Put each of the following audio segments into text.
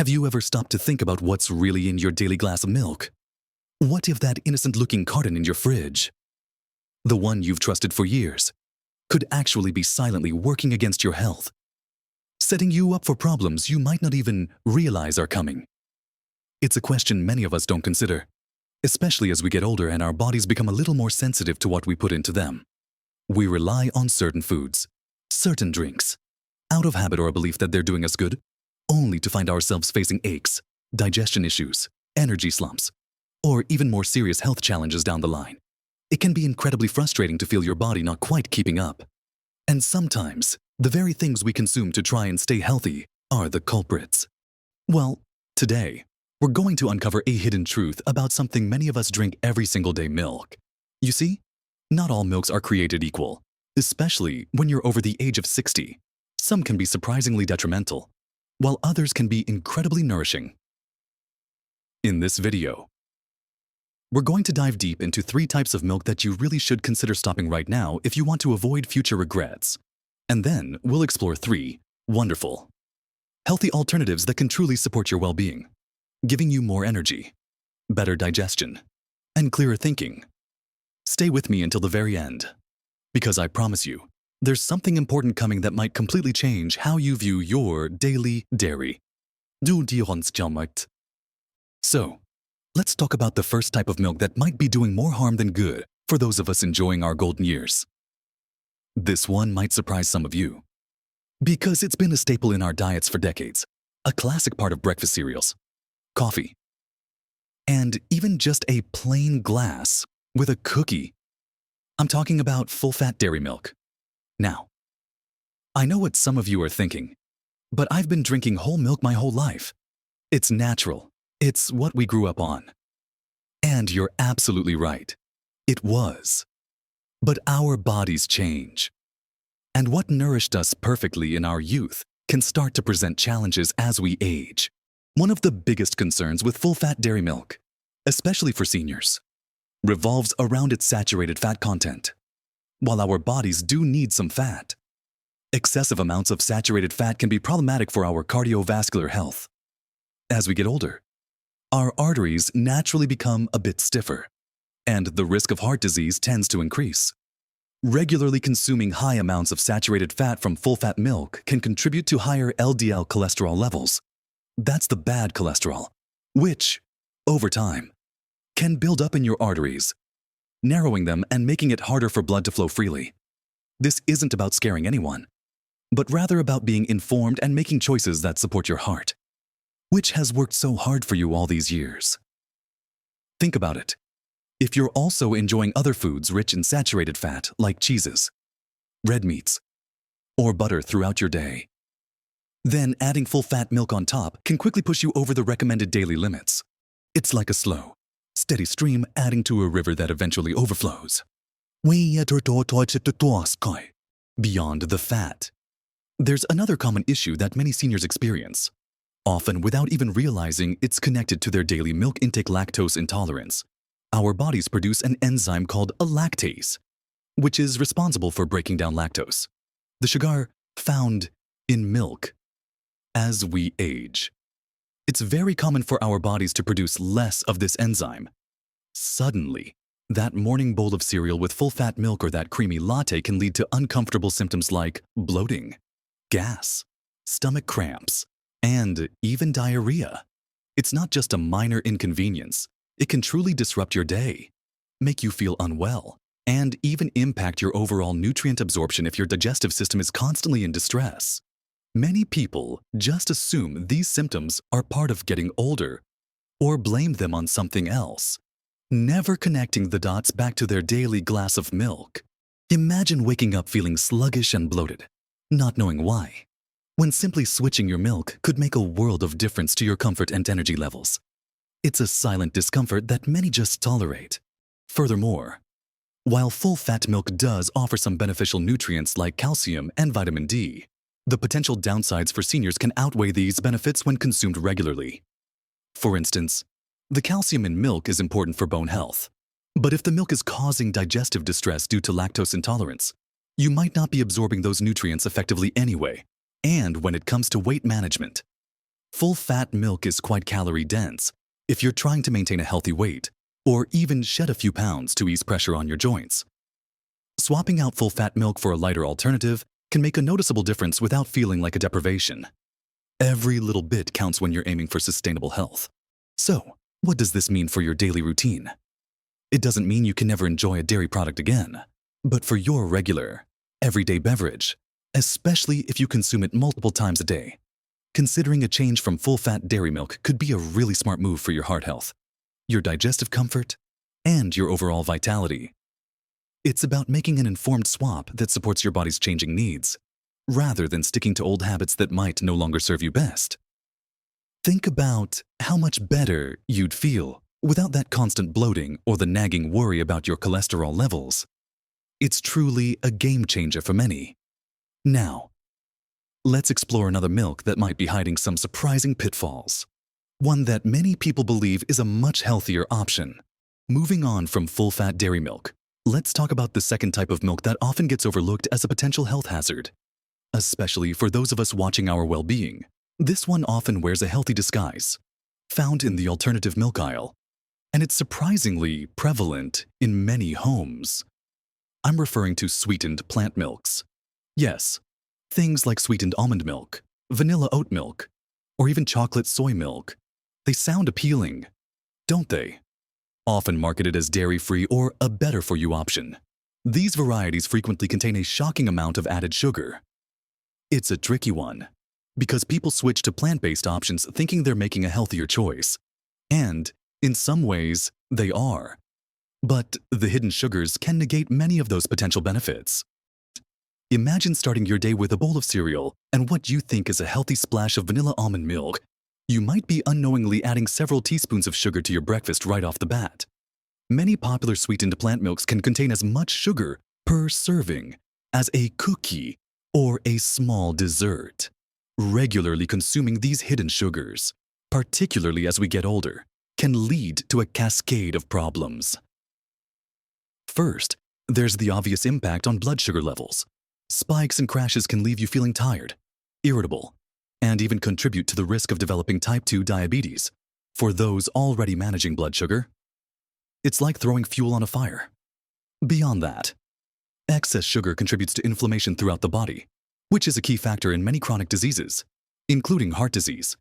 Have you ever stopped to think about what's really in your daily glass of milk? What if that innocent-looking carton in your fridge, the one you've trusted for years, could actually be silently working against your health, setting you up for problems you might not even realize are coming? It's a question many of us don't consider, especially as we get older and our bodies become a little more sensitive to what we put into them. We rely on certain foods, certain drinks, out of habit or a belief that they're doing us good, only to find ourselves facing aches, digestion issues, energy slumps, or even more serious health challenges down the line. It can be incredibly frustrating to feel your body not quite keeping up. And sometimes, the very things we consume to try and stay healthy are the culprits. Well, today, we're going to uncover a hidden truth about something many of us drink every single day: milk. You see, not all milks are created equal, especially when you're over the age of 60. Some can be surprisingly detrimental, while others can be incredibly nourishing. In this video, we're going to dive deep into 3 types of milk that you really should consider stopping right now if you want to avoid future regrets. And then we'll explore 3 wonderful, healthy alternatives that can truly support your well-being, giving you more energy, better digestion, and clearer thinking. Stay with me until the very end, because I promise you, there's something important coming that might completely change how you view your daily dairy. So, let's talk about the first type of milk that might be doing more harm than good for those of us enjoying our golden years. This one might surprise some of you, because it's been a staple in our diets for decades, a classic part of breakfast cereals, coffee, and even just a plain glass with a cookie. I'm talking about full-fat dairy milk. Now, I know what some of you are thinking, but I've been drinking whole milk my whole life. It's natural. It's what we grew up on. And you're absolutely right. It was. But our bodies change. And what nourished us perfectly in our youth can start to present challenges as we age. One of the biggest concerns with full-fat dairy milk, especially for seniors, revolves around its saturated fat content. While our bodies do need some fat, excessive amounts of saturated fat can be problematic for our cardiovascular health. As we get older, our arteries naturally become a bit stiffer, and the risk of heart disease tends to increase. Regularly consuming high amounts of saturated fat from full-fat milk can contribute to higher LDL cholesterol levels. That's the bad cholesterol, which, over time, can build up in your arteries, narrowing them and making it harder for blood to flow freely. This isn't about scaring anyone, but rather about being informed and making choices that support your heart, which has worked so hard for you all these years. Think about it. If you're also enjoying other foods rich in saturated fat like cheeses, red meats, or butter throughout your day, then adding full-fat milk on top can quickly push you over the recommended daily limits. It's like a slow, steady stream adding to a river that eventually overflows. Beyond the fat, there's another common issue that many seniors experience, often without even realizing it's connected to their daily milk intake: lactose intolerance. Our bodies produce an enzyme called a lactase, which is responsible for breaking down lactose, the sugar found in milk. As we age, it's very common for our bodies to produce less of this enzyme. Suddenly, that morning bowl of cereal with full-fat milk or that creamy latte can lead to uncomfortable symptoms like bloating, gas, stomach cramps, and even diarrhea. It's not just a minor inconvenience. It can truly disrupt your day, make you feel unwell, and even impact your overall nutrient absorption if your digestive system is constantly in distress. Many people just assume these symptoms are part of getting older or blame them on something else, never connecting the dots back to their daily glass of milk. Imagine waking up feeling sluggish and bloated, not knowing why, when simply switching your milk could make a world of difference to your comfort and energy levels. It's a silent discomfort that many just tolerate. Furthermore, while full-fat milk does offer some beneficial nutrients like calcium and vitamin D, the potential downsides for seniors can outweigh these benefits when consumed regularly. For instance, the calcium in milk is important for bone health. But if the milk is causing digestive distress due to lactose intolerance, you might not be absorbing those nutrients effectively anyway. And when it comes to weight management, Full-fat milk is quite calorie-dense if you're trying to maintain a healthy weight or even shed a few pounds to ease pressure on your joints. Swapping out full-fat milk for a lighter alternative can make a noticeable difference without feeling like a deprivation. Every little bit counts when you're aiming for sustainable health. So, what does this mean for your daily routine? It doesn't mean you can never enjoy a dairy product again, but for your regular, everyday beverage, especially if you consume it multiple times a day, considering a change from full-fat dairy milk could be a really smart move for your heart health, your digestive comfort, and your overall vitality. It's about making an informed swap that supports your body's changing needs, rather than sticking to old habits that might no longer serve you best. Think about how much better you'd feel without that constant bloating or the nagging worry about your cholesterol levels. It's truly a game changer for many. Now, let's explore another milk that might be hiding some surprising pitfalls. One that many people believe is a much healthier option. Moving on from full-fat dairy milk, let's talk about the second type of milk that often gets overlooked as a potential health hazard. Especially for those of us watching our well-being, this one often wears a healthy disguise, found in the alternative milk aisle, and it's surprisingly prevalent in many homes. I'm referring to sweetened plant milks. Yes, things like sweetened almond milk, vanilla oat milk, or even chocolate soy milk. They sound appealing, don't they? Often marketed as dairy-free or a better-for-you option. These varieties frequently contain a shocking amount of added sugar. It's a tricky one, because people switch to plant-based options thinking they're making a healthier choice. And, in some ways, they are. But the hidden sugars can negate many of those potential benefits. Imagine starting your day with a bowl of cereal and what you think is a healthy splash of vanilla almond milk. You might be unknowingly adding several teaspoons of sugar to your breakfast right off the bat. Many popular sweetened plant milks can contain as much sugar per serving as a cookie or a small dessert. Regularly consuming these hidden sugars, particularly as we get older, can lead to a cascade of problems. First, there's the obvious impact on blood sugar levels. Spikes and crashes can leave you feeling tired, irritable, and even contribute to the risk of developing type 2 diabetes. For those already managing blood sugar, it's like throwing fuel on a fire. Beyond that, excess sugar contributes to inflammation throughout the body, which is a key factor in many chronic diseases, including heart disease,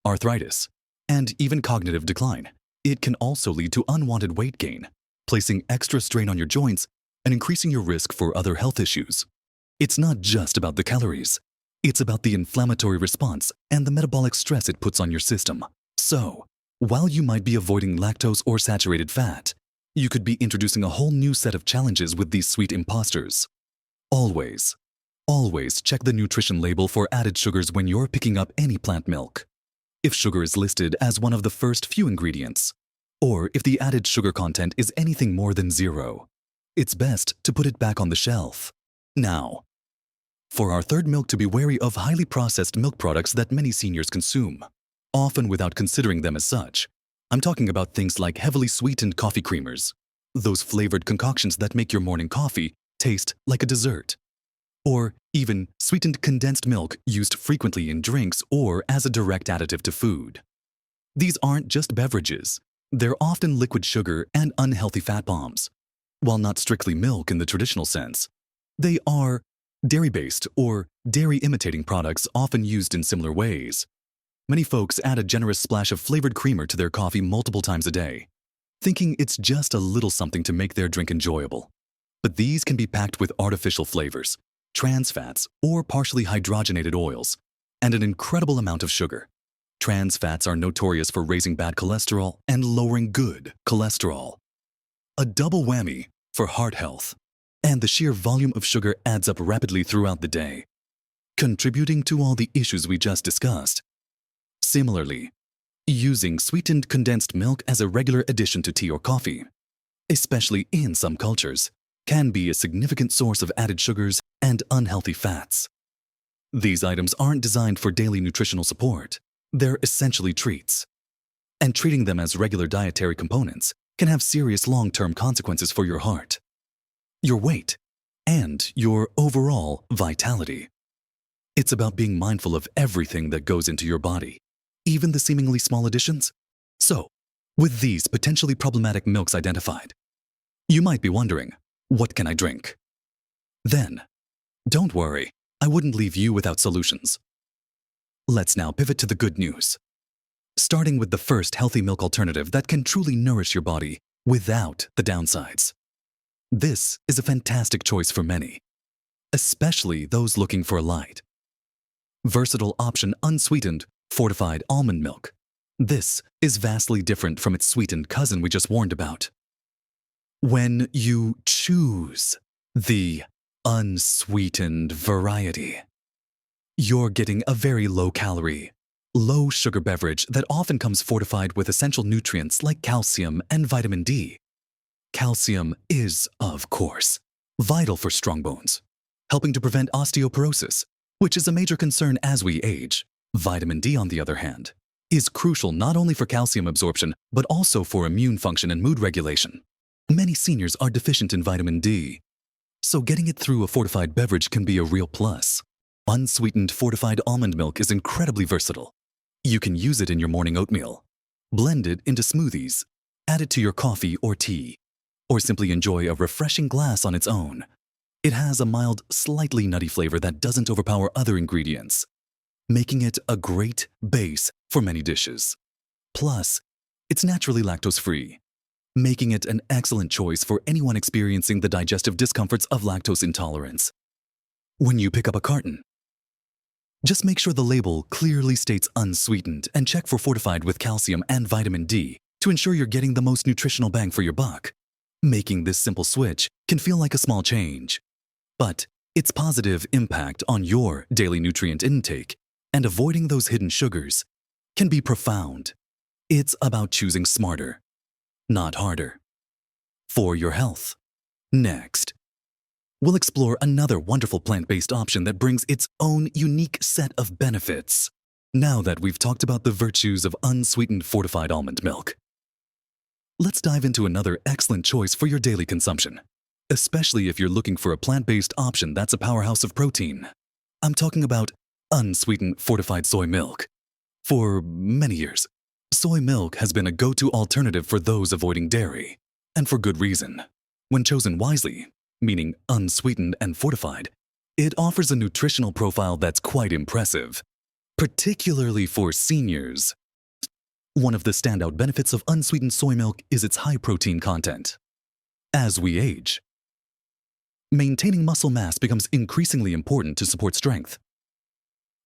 arthritis, and even cognitive decline. It can also lead to unwanted weight gain, placing extra strain on your joints and increasing your risk for other health issues. It's not just about the calories. It's about the inflammatory response and the metabolic stress it puts on your system. So, while you might be avoiding lactose or saturated fat, you could be introducing a whole new set of challenges with these sweet imposters. Always check the nutrition label for added sugars when you're picking up any plant milk. If sugar is listed as one of the first few ingredients, or if the added sugar content is anything more than 0, it's best to put it back on the shelf. Now, for our third milk, to be wary of highly processed milk products that many seniors consume, often without considering them as such. I'm talking about things like heavily sweetened coffee creamers, those flavored concoctions that make your morning coffee taste like a dessert, or even sweetened condensed milk used frequently in drinks or as a direct additive to food. These aren't just beverages. They're often liquid sugar and unhealthy fat bombs. While not strictly milk in the traditional sense, they are dairy-based or dairy-imitating products often used in similar ways. Many folks add a generous splash of flavored creamer to their coffee multiple times a day, thinking it's just a little something to make their drink enjoyable. But these can be packed with artificial flavors, trans fats, or partially hydrogenated oils, and an incredible amount of sugar. Trans fats are notorious for raising bad cholesterol and lowering good cholesterol. A double whammy for heart health. And the sheer volume of sugar adds up rapidly throughout the day, contributing to all the issues we just discussed. Similarly, using sweetened condensed milk as a regular addition to tea or coffee, especially in some cultures, can be a significant source of added sugars and unhealthy fats. These items aren't designed for daily nutritional support. They're essentially treats. And treating them as regular dietary components can have serious long-term consequences for your heart, your weight, and your overall vitality. It's about being mindful of everything that goes into your body. even the seemingly small additions? So, with these potentially problematic milks identified, you might be wondering, what can I drink? Then, don't worry, I wouldn't leave you without solutions. Let's now pivot to the good news. Starting with the first healthy milk alternative that can truly nourish your body without the downsides. This is a fantastic choice for many, especially those looking for a light, versatile option: unsweetened, fortified almond milk. This is vastly different from its sweetened cousin we just warned about. When you choose the unsweetened variety, you're getting a very low-calorie, low-sugar beverage that often comes fortified with essential nutrients like calcium and vitamin D. Calcium is, of course, vital for strong bones, helping to prevent osteoporosis, which is a major concern as we age. Vitamin D, on the other hand, is crucial not only for calcium absorption, but also for immune function and mood regulation. Many seniors are deficient in vitamin D, so getting it through a fortified beverage can be a real plus. Unsweetened fortified almond milk is incredibly versatile. You can use it in your morning oatmeal, blend it into smoothies, add it to your coffee or tea, or simply enjoy a refreshing glass on its own. It has a mild, slightly nutty flavor that doesn't overpower other ingredients, making it a great base for many dishes. Plus, it's naturally lactose-free, making it an excellent choice for anyone experiencing the digestive discomforts of lactose intolerance. When you pick up a carton, just make sure the label clearly states unsweetened and check for fortified with calcium and vitamin D to ensure you're getting the most nutritional bang for your buck. Making this simple switch can feel like a small change, but its positive impact on your daily nutrient intake and avoiding those hidden sugars can be profound. It's about choosing smarter, not harder, for your health. Next, we'll explore another wonderful plant-based option that brings its own unique set of benefits. Now that we've talked about the virtues of unsweetened fortified almond milk, let's dive into another excellent choice for your daily consumption, especially if you're looking for a plant-based option that's a powerhouse of protein. I'm talking about unsweetened fortified soy milk. For many years, soy milk has been a go-to alternative for those avoiding dairy, and for good reason. When chosen wisely, meaning unsweetened and fortified, it offers a nutritional profile that's quite impressive, particularly for seniors. One of the standout benefits of unsweetened soy milk is its high protein content. As we age, maintaining muscle mass becomes increasingly important to support strength,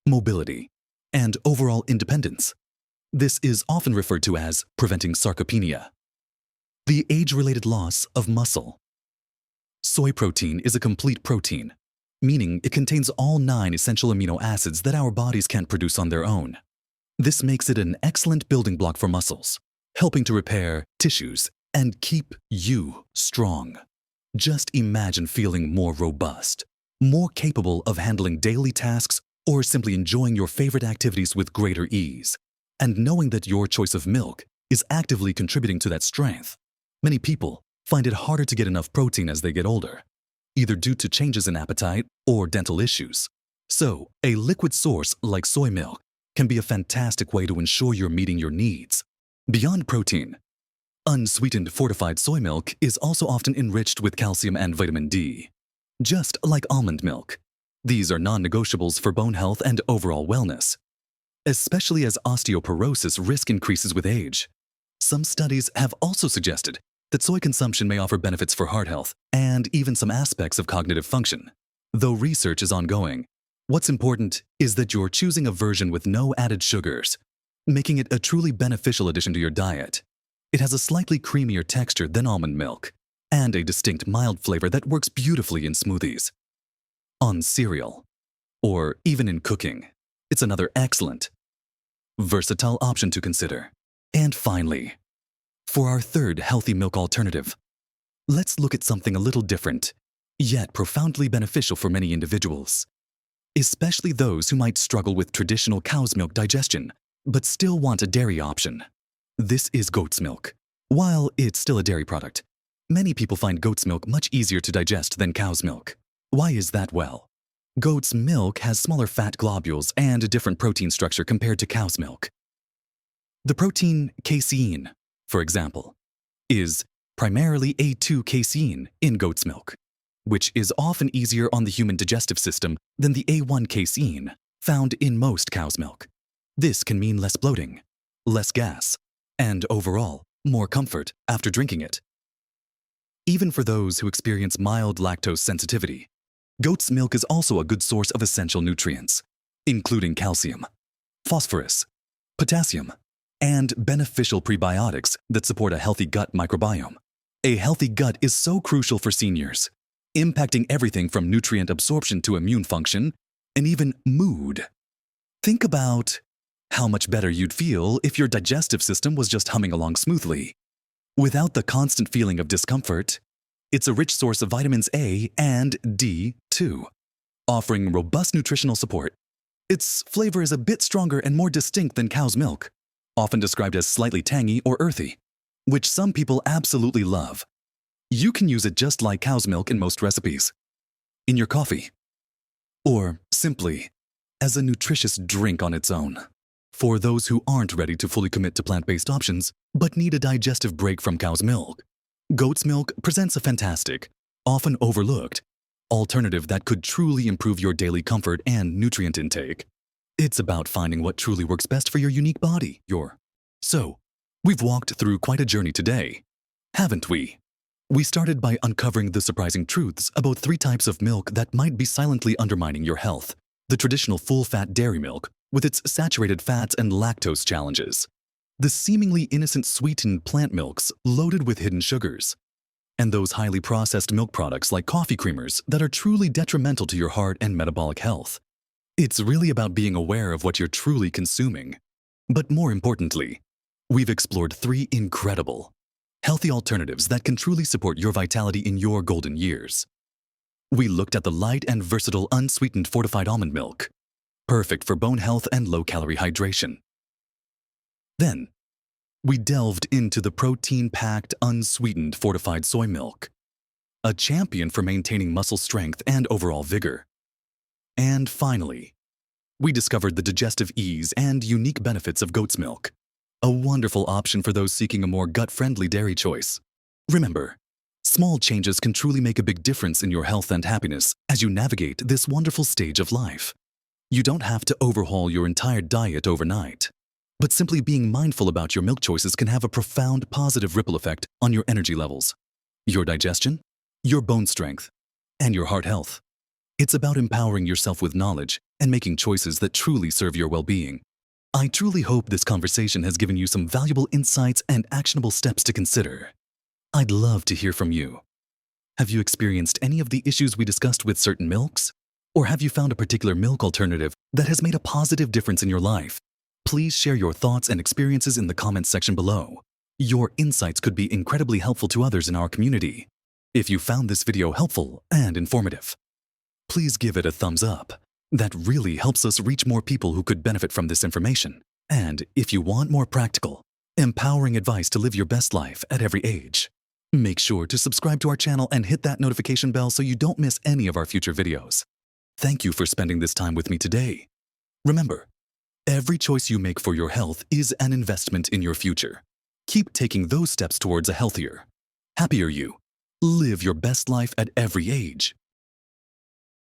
mobility, and overall independence. This is often referred to as preventing sarcopenia, the age-related loss of muscle. Soy protein is a complete protein, meaning it contains all 9 essential amino acids that our bodies can't produce on their own. This makes it an excellent building block for muscles, helping to repair tissues and keep you strong. Just imagine feeling more robust, more capable of handling daily tasks, or simply enjoying your favorite activities with greater ease, and knowing that your choice of milk is actively contributing to that strength. Many people find it harder to get enough protein as they get older, either due to changes in appetite or dental issues. So, a liquid source like soy milk can be a fantastic way to ensure you're meeting your needs. Beyond protein, unsweetened fortified soy milk is also often enriched with calcium and vitamin D. Just like almond milk, these are non-negotiables for bone health and overall wellness, especially as osteoporosis risk increases with age. Some studies have also suggested that soy consumption may offer benefits for heart health and even some aspects of cognitive function. Though research is ongoing, what's important is that you're choosing a version with no added sugars, making it a truly beneficial addition to your diet. It has a slightly creamier texture than almond milk, and a distinct mild flavor that works beautifully in smoothies, on cereal, or even in cooking. It's another excellent, versatile option to consider. And finally, for our third healthy milk alternative, let's look at something a little different, yet profoundly beneficial for many individuals, especially those who might struggle with traditional cow's milk digestion, but still want a dairy option. This is goat's milk. While it's still a dairy product, many people find goat's milk much easier to digest than cow's milk. Why is that? Well, goat's milk has smaller fat globules and a different protein structure compared to cow's milk. The protein casein, for example, is primarily A2 casein in goat's milk, which is often easier on the human digestive system than the A1 casein found in most cow's milk. This can mean less bloating, less gas, and overall, more comfort after drinking it. Even for those who experience mild lactose sensitivity, goat's milk is also a good source of essential nutrients, including calcium, phosphorus, potassium, and beneficial prebiotics that support a healthy gut microbiome. A healthy gut is so crucial for seniors, impacting everything from nutrient absorption to immune function, and even mood. Think about how much better you'd feel if your digestive system was just humming along smoothly. Without the constant feeling of discomfort, it's a rich source of vitamins A and D too, offering robust nutritional support. Its flavor is a bit stronger and more distinct than cow's milk, often described as slightly tangy or earthy, which some people absolutely love. You can use it just like cow's milk in most recipes, in your coffee, or simply as a nutritious drink on its own. For those who aren't ready to fully commit to plant-based options, but need a digestive break from cow's milk, goat's milk presents a fantastic, often overlooked, alternative that could truly improve your daily comfort and nutrient intake. It's about finding what truly works best for your unique body, So, we've walked through quite a journey today, haven't we? We started by uncovering the surprising truths about 3 types of milk that might be silently undermining your health. The traditional full-fat dairy milk, with its saturated fats and lactose challenges. The seemingly innocent sweetened plant milks loaded with hidden sugars. And those highly processed milk products like coffee creamers that are truly detrimental to your heart and metabolic health. It's really about being aware of what you're truly consuming. But more importantly, we've explored 3 incredible, healthy alternatives that can truly support your vitality in your golden years. We looked at the light and versatile unsweetened fortified almond milk, perfect for bone health and low-calorie hydration. Then, we delved into the protein-packed unsweetened fortified soy milk, a champion for maintaining muscle strength and overall vigor. And finally, we discovered the digestive ease and unique benefits of goat's milk, a wonderful option for those seeking a more gut-friendly dairy choice. Remember, small changes can truly make a big difference in your health and happiness as you navigate this wonderful stage of life. You don't have to overhaul your entire diet overnight, but simply being mindful about your milk choices can have a profound positive ripple effect on your energy levels, your digestion, your bone strength, and your heart health. It's about empowering yourself with knowledge and making choices that truly serve your well-being. I truly hope this conversation has given you some valuable insights and actionable steps to consider. I'd love to hear from you. Have you experienced any of the issues we discussed with certain milks? Or have you found a particular milk alternative that has made a positive difference in your life? Please share your thoughts and experiences in the comments section below. Your insights could be incredibly helpful to others in our community. If you found this video helpful and informative, please give it a thumbs up. That really helps us reach more people who could benefit from this information. And if you want more practical, empowering advice to live your best life at every age, make sure to subscribe to our channel and hit that notification bell so you don't miss any of our future videos. Thank you for spending this time with me today. Remember, every choice you make for your health is an investment in your future. Keep taking those steps towards a healthier, happier you. Live your best life at every age.